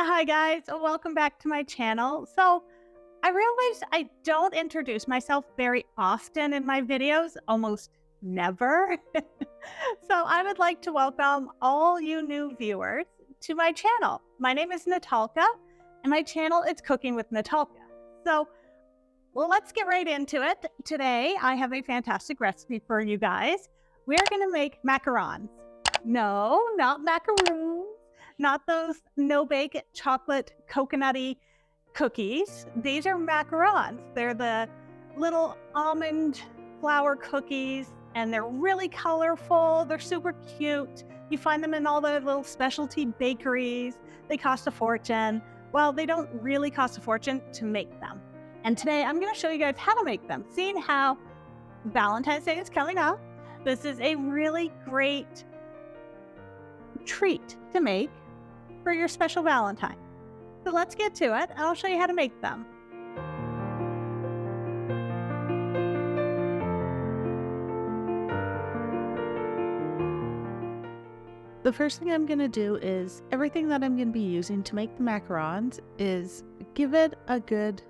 Hi guys, welcome back to my channel. So I realized I don't introduce myself very often in my videos, almost never. So I would like to welcome all you new viewers to my channel. My name is Natalka and my channel is Cooking with Natalka. So let's get right into it. Today I have a fantastic recipe for you guys. We're going to make macarons. No, not macaroons. Not those no-bake chocolate coconutty cookies. These are macarons. They're the little almond flour cookies, and they're really colorful. They're super cute. You find them in all the little specialty bakeries. They cost a fortune. Well, they don't really cost a fortune to make them. And today I'm going to show you guys how to make them. Seeing how Valentine's Day is coming up, this is a really great treat to make for your special Valentine. So let's get to it. I'll show you how to make them. The first thing I'm going to do is everything that I'm going to be using to make the macarons is give it a good,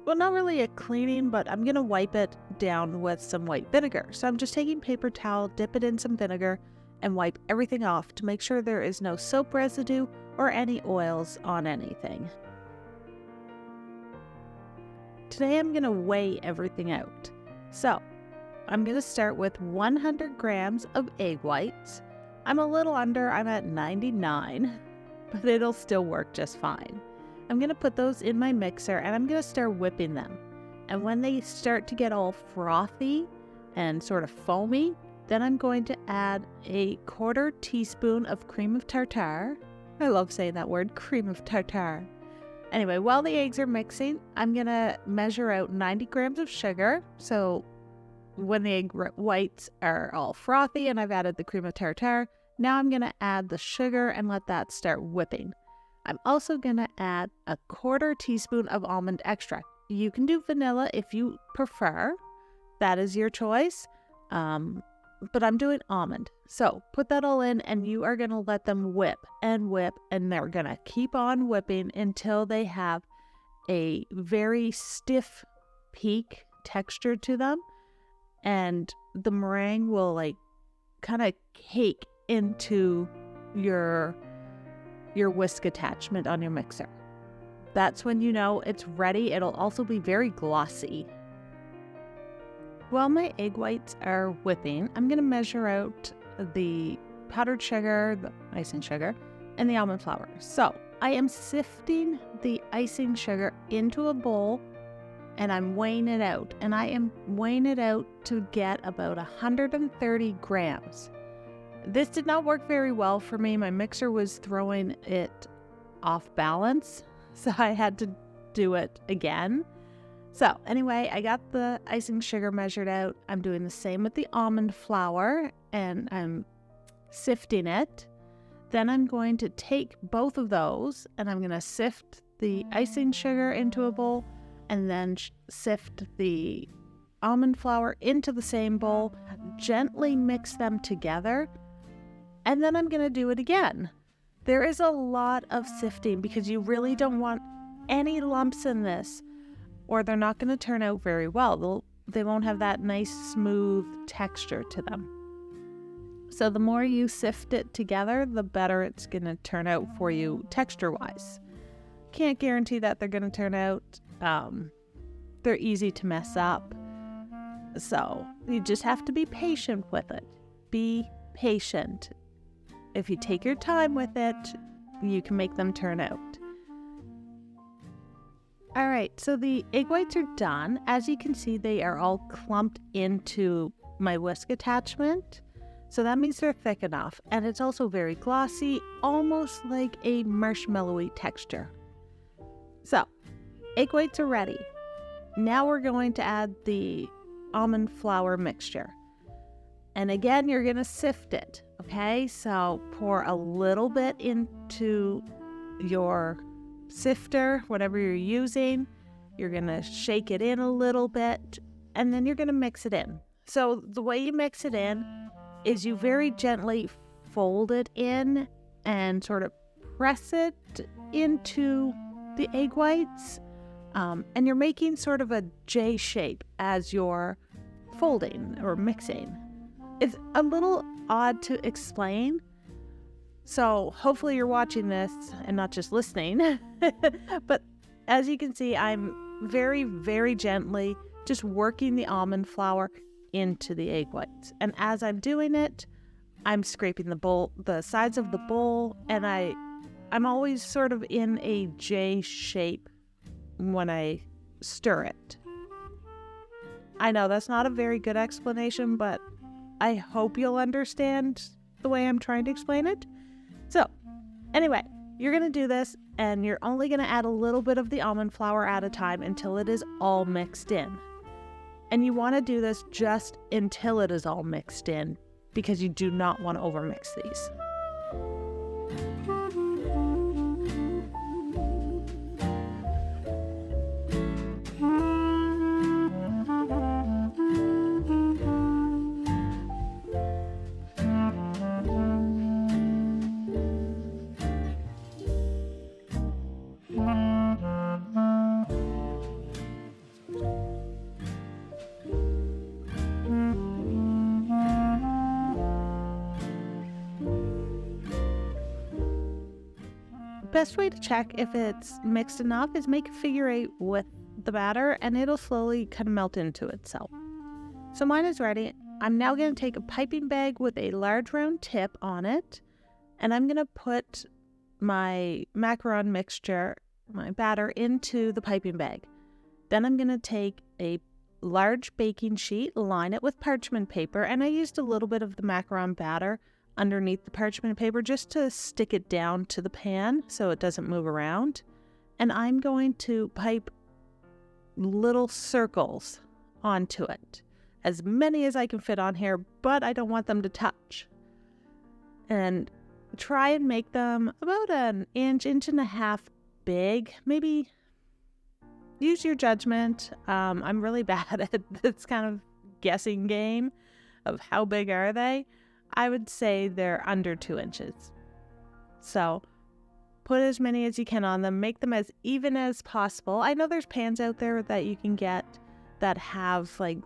well, not really a cleaning, but I'm going to wipe it down with some white vinegar. So I'm just taking paper towel, dip it in some vinegar, and wipe everything off to make sure there is no soap residue or any oils on anything. Today I'm going to weigh everything out. So I'm going to start with 100 grams of egg whites. I'm a little under, I'm at 99, but it'll still work just fine. I'm going to put those in my mixer and I'm going to start whipping them. And when they start to get all frothy and sort of foamy, then I'm going to add a 1/4 teaspoon of cream of tartar. I love saying that word, cream of tartar. Anyway, while the eggs are mixing, I'm going to measure out 90 grams of sugar. So when the egg whites are all frothy and I've added the cream of tartar, now I'm going to add the sugar and let that start whipping. I'm also going to add a 1/4 teaspoon of almond extract. You can do vanilla if you prefer. That is your choice. But I'm doing almond. So put that all in and you are going to let them whip, and they're going to keep on whipping until they have a very stiff peak texture to them. And the meringue will like kind of cake into your whisk attachment on your mixer. That's when you know it's ready. It'll also be very glossy. While my egg whites are whipping, I'm going to measure out the powdered sugar, the icing sugar, and the almond flour. So I am sifting the icing sugar into a bowl and I'm weighing it out. And I am weighing it out to get about 130 grams. This did not work very well for me. My mixer was throwing it off balance, so I had to do it again. So anyway, I got the icing sugar measured out. I'm doing the same with the almond flour and I'm sifting it. Then I'm going to take both of those and I'm going to sift the icing sugar into a bowl and then sift the almond flour into the same bowl, gently mix them together, and then I'm going to do it again. There is a lot of sifting because you really don't want any lumps in this, or they're not going to turn out very well. They won't have that nice smooth texture to them. So the more you sift it together, the better it's going to turn out for you texture-wise. Can't guarantee that they're going to turn out. They're easy to mess up. So you just have to be patient with it. Be patient. If you take your time with it, you can make them turn out. All right, so the egg whites are done. As you can see, they are all clumped into my whisk attachment. So that means they're thick enough. And it's also very glossy, almost like a marshmallowy texture. So, egg whites are ready. Now we're going to add the almond flour mixture. And again, you're going to sift it, okay? So pour a little bit into your sifter, whatever you're using. You're going to shake it in a little bit, and then you're going to mix it in. So the way you mix it in is you very gently fold it in and sort of press it into the egg whites, and you're making sort of a J shape as you're folding or mixing. It's a little odd to explain, so hopefully you're watching this and not just listening. But as you can see, I'm very, very gently just working the almond flour into the egg whites. And as I'm doing it, I'm scraping the sides of the bowl, and I'm always sort of in a J shape when I stir it. I know that's not a very good explanation, but I hope you'll understand the way I'm trying to explain it. So, anyway, you're going to do this, and you're only going to add a little bit of the almond flour at a time until it is all mixed in. And you want to do this just until it is all mixed in, because you do not want to overmix these. Best way to check if it's mixed enough is make a figure 8 with the batter, and it'll slowly kind of melt into itself. So mine is ready. I'm now going to take a piping bag with a large round tip on it, and I'm going to put my macaron mixture, my batter, into the piping bag. Then I'm going to take a large baking sheet, line it with parchment paper, and I used a little bit of the macaron batter underneath the parchment paper just to stick it down to the pan so it doesn't move around. And I'm going to pipe little circles onto it, as many as I can fit on here, but I don't want them to touch. And try and make them about an inch and a half big. Maybe use your judgment. I'm really bad at this kind of guessing game of how big are they. I would say they're under 2 inches. So put as many as you can on them. Make them as even as possible. I know there's pans out there that you can get that have like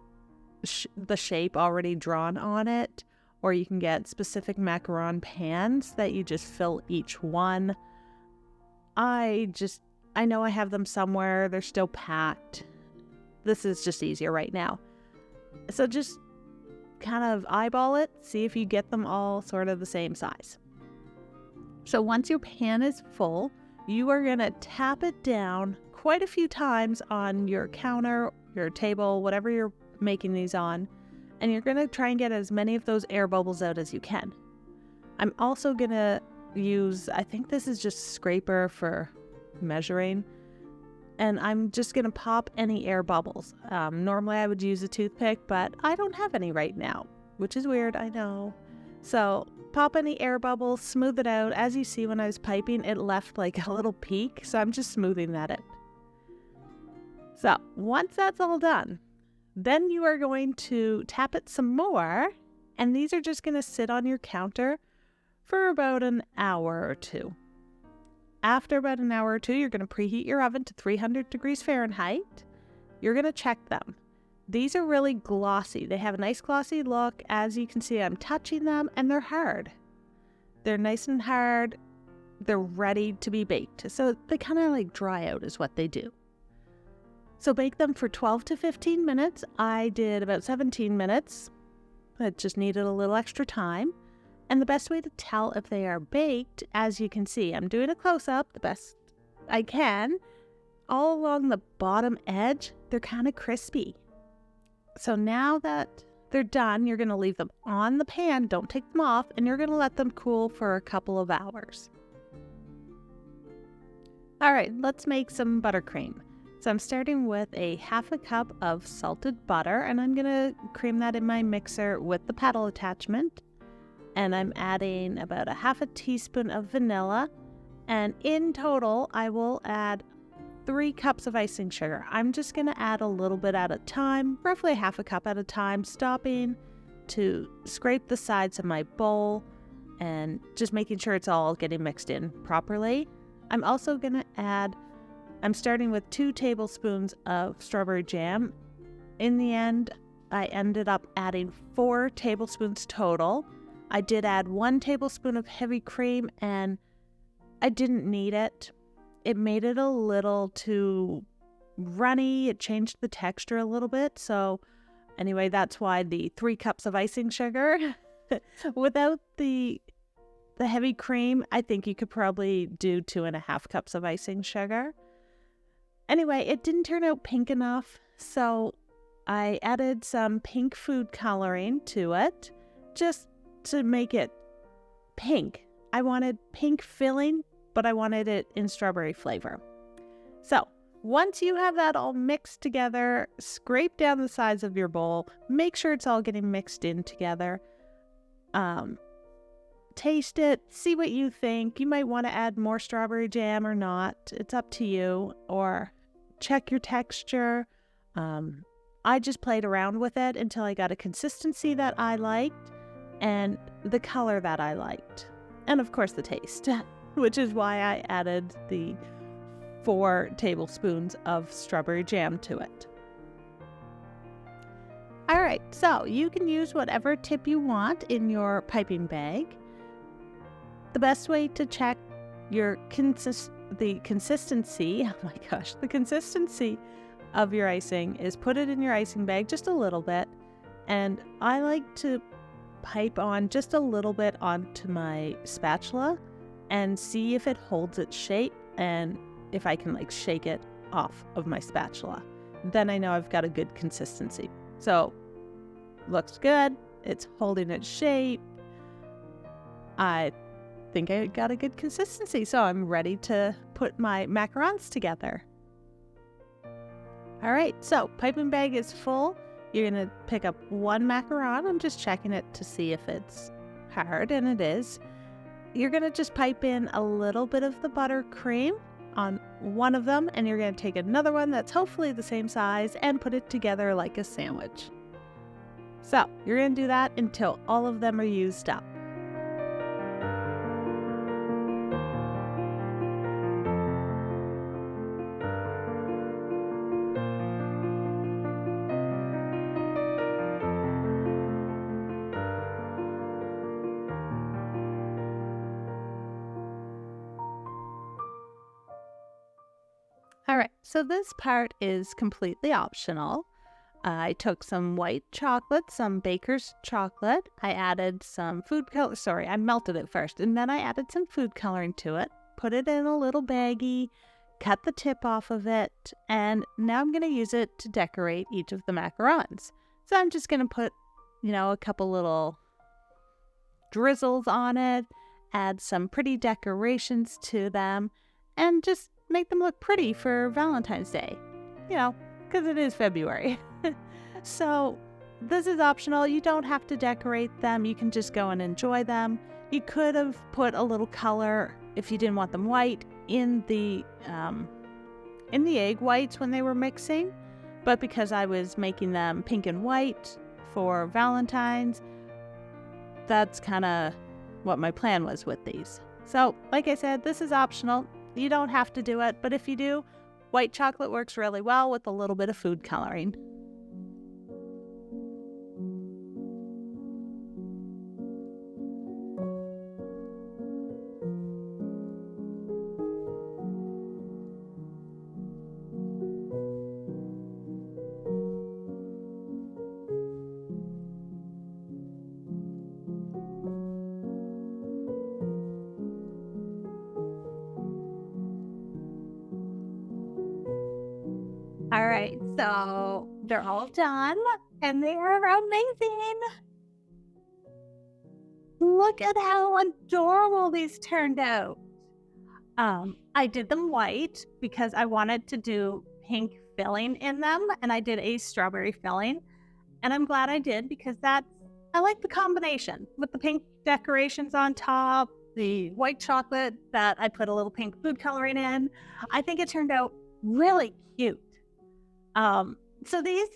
the shape already drawn on it. Or you can get specific macaron pans that you just fill each one. I know I have them somewhere. They're still packed. This is just easier right now. So just kind of eyeball it, see if you get them all sort of the same size. So once your pan is full, you are going to tap it down quite a few times on your counter, your table, whatever you're making these on, and you're going to try and get as many of those air bubbles out as you can. I'm also going to use, I think this is just scraper for measuring, and I'm just going to pop any air bubbles. Normally I would use a toothpick, but I don't have any right now, which is weird, I know. So pop any air bubbles, smooth it out. As you see when I was piping, it left like a little peak, so I'm just smoothing that out. So once that's all done, then you are going to tap it some more, and these are just going to sit on your counter for about an hour or two. After about an hour or two, you're going to preheat your oven to 300 degrees Fahrenheit. You're going to check them. These are really glossy. They have a nice glossy look. As you can see, I'm touching them, and they're hard. They're nice and hard. They're ready to be baked. So they kind of like dry out is what they do. So bake them for 12 to 15 minutes. I did about 17 minutes. I just needed a little extra time. And the best way to tell if they are baked, as you can see, I'm doing a close-up the best I can. All along the bottom edge, they're kind of crispy. So now that they're done, you're going to leave them on the pan. Don't take them off, and you're going to let them cool for a couple of hours. All right, let's make some buttercream. So I'm starting with a half a cup of salted butter, and I'm going to cream that in my mixer with the paddle attachment. And I'm adding about a half a teaspoon of vanilla. And in total, I will add 3 cups of icing sugar. I'm just going to add a little bit at a time, roughly a half a cup at a time, stopping to scrape the sides of my bowl and just making sure it's all getting mixed in properly. I'm also going to add, I'm starting with 2 tablespoons of strawberry jam. In the end, I ended up adding 4 tablespoons total. I did add 1 tablespoon of heavy cream, and I didn't need it. It made it a little too runny. It changed the texture a little bit. So anyway, that's why the 3 cups of icing sugar. Without the heavy cream, I think you could probably do 2.5 cups of icing sugar. Anyway, it didn't turn out pink enough, so I added some pink food coloring to it just to make it pink. I wanted pink filling, but I wanted it in strawberry flavor. So once you have that all mixed together, scrape down the sides of your bowl. Make sure it's all getting mixed in together. Taste it, see what you think. You might want to add more strawberry jam or not. It's up to you. Or check your texture. I just played around with it until I got a consistency that I liked and the color that I liked. And of course the taste, which is why I added the 4 tablespoons of strawberry jam to it. All right, so you can use whatever tip you want in your piping bag. The best way to check your the consistency of your icing is put it in your icing bag just a little bit. And I like to pipe on just a little bit onto my spatula and see if it holds its shape and if I can shake it off of my spatula. Then I know I've got a good consistency. So, looks good. It's holding its shape. I think I got a good consistency, so I'm ready to put my macarons together. All right, so piping bag is full. You're going to pick up 1 macaron. I'm just checking it to see if it's hard, and it is. You're going to just pipe in a little bit of the buttercream on one of them, and you're going to take another one that's hopefully the same size and put it together like a sandwich. So you're going to do that until all of them are used up. All right, so this part is completely optional. I took some white chocolate, some baker's chocolate. I added some food color. I melted it first, and then I added some food coloring to it. Put it in a little baggie, cut the tip off of it, and now I'm going to use it to decorate each of the macarons. So I'm just going to put, a couple little drizzles on it, add some pretty decorations to them, and just make them look pretty for Valentine's Day, because it is February. So this is optional. You don't have to decorate them. You can just go and enjoy them. You could have put a little color, if you didn't want them white, in the egg whites when they were mixing. But because I was making them pink and white for Valentine's, that's kind of what my plan was with these. So like I said, this is optional. You don't have to do it, but if you do, white chocolate works really well with a little bit of food coloring. All right, so they're all done, and they are amazing. Look at how adorable these turned out. I did them white because I wanted to do pink filling in them, and I did a strawberry filling, and I'm glad I did because I like the combination with the pink decorations on top, the white chocolate that I put a little pink food coloring in. I think it turned out really cute. So these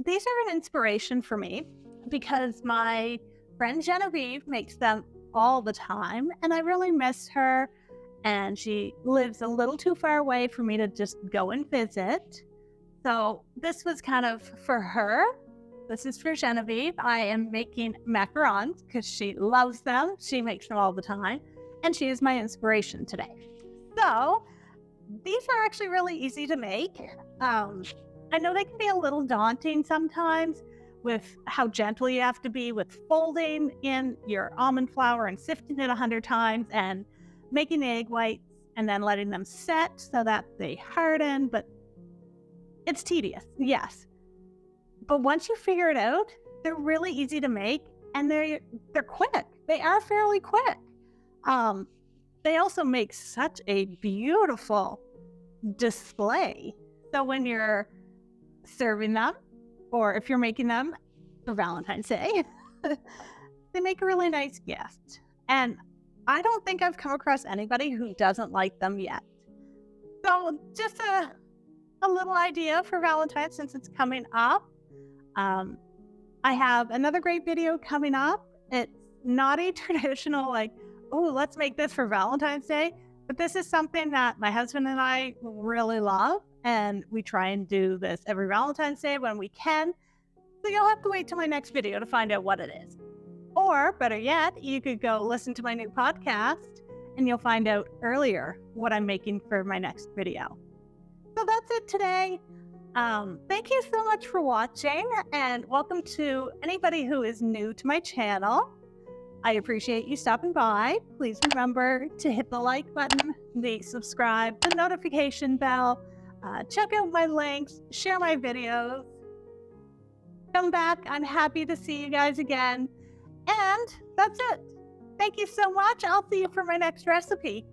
are an inspiration for me because my friend Genevieve makes them all the time, and I really miss her. And she lives a little too far away for me to just go and visit. So this was kind of for her. This is for Genevieve. I am making macarons because she loves them. She makes them all the time. And she is my inspiration today. So these are actually really easy to make. I know they can be a little daunting sometimes with how gentle you have to be with folding in your almond flour and sifting it 100 times and making the egg whites and then letting them set so that they harden. But it's tedious, yes. But once you figure it out, they're really easy to make, and they're quick. They are fairly quick. They also make such a beautiful display. So when you're serving them, or if you're making them for Valentine's Day, they make a really nice gift. And I don't think I've come across anybody who doesn't like them yet. So just a little idea for Valentine since it's coming up. I have another great video coming up. It's not a traditional oh, let's make this for Valentine's Day. But this is something that my husband and I really love. And we try and do this every Valentine's Day when we can. So you'll have to wait till my next video to find out what it is. Or better yet, you could go listen to my new podcast and you'll find out earlier what I'm making for my next video. So that's it today. Thank you so much for watching, and welcome to anybody who is new to my channel. I appreciate you stopping by. Please remember to hit the like button, the subscribe, the notification bell, check out my links, share my videos. Come back. I'm happy to see you guys again. And that's it. Thank you so much. I'll see you for my next recipe.